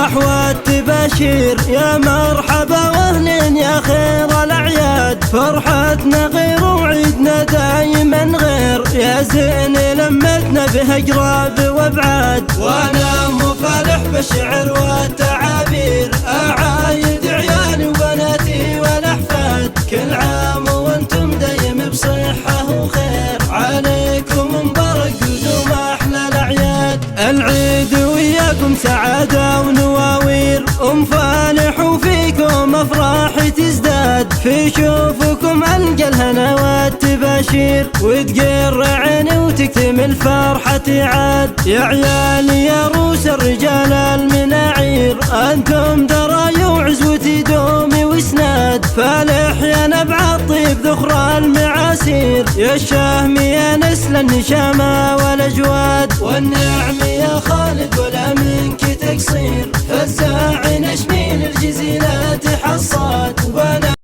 أفراح والتباشير يا مرحبا واهلين يا خير الأعياد. فرحتنا غير وعيدنا دايما غير، يا زين لمتنا بهجراب وابعاد. وانا مفالح بالشعر والتعابير، اعايد عيالي وبناتي والاحفاد. كل عام وانتم دايم بصحة وخير، عليكم مبارك قدوم احلى الاعياد. العيد وياكم سعادة ونواوير، فالح وفيكم افراح تزداد. في شوفكم القى الهنا والتباشير، وتقر عيني وتكتمل فرحتي عاد. يا عيالي يا روس الرجال المناعير، انتم دراي وعزوتي دومي واسناد. فالح يا نبع الطيب ذخر المعاسير، يا الشهم يا نسل النشامة والاجواد. والنعم